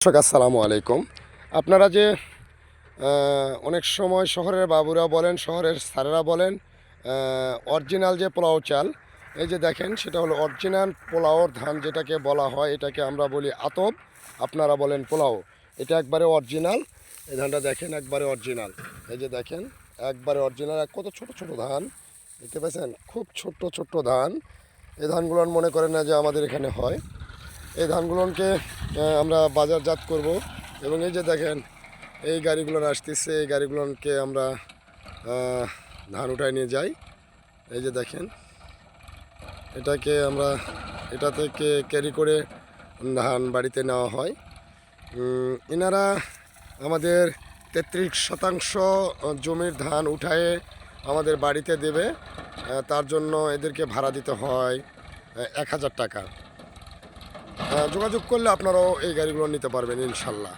দর্শক আসসালামু আলাইকুম। আপনারা যে অনেক সময় শহরের বাবুরা বলেন, শহরের স্যারেরা বলেন অরিজিনাল যে পোলাও চাল, এই যে দেখেন সেটা হলো অরিজিনাল পোলাওর ধান যেটাকে বলা হয়, এটাকে আমরা বলি আতপ, আপনারা বলেন পোলাও। এটা একবারে অরিজিনাল। এই ধানটা দেখেন একবারে অরিজিনাল। এই যে দেখেন একবারে অরিজিনাল। কত ছোট ছোট ধান দেখতে পাচ্ছেন, খুব ছোট্ট ছোট্ট ধান। এই ধানগুলো মনে করেন না যে আমাদের এখানে হয়। এই ধানগুলোকে আমরা বাজারজাত করব। এবং এই যে দেখেন এই গাড়িগুলো আসতেছে, এই গাড়িগুলোকে আমরা ধান উঠায় নিয়ে যাই। এই যে দেখেন এটাকে আমরা এটা থেকে ক্যারি করে ধান বাড়িতে নেওয়া হয়। এনারা আমাদের 33% জমির ধান উঠায়ে আমাদের বাড়িতে দেবে। তার জন্য এদেরকে ভাড়া দিতে হয় 1000 টাকা। যোগাযোগ করলে আপনারাও এই গাড়িগুলো নিতে পারবেন ইনশাল্লাহ।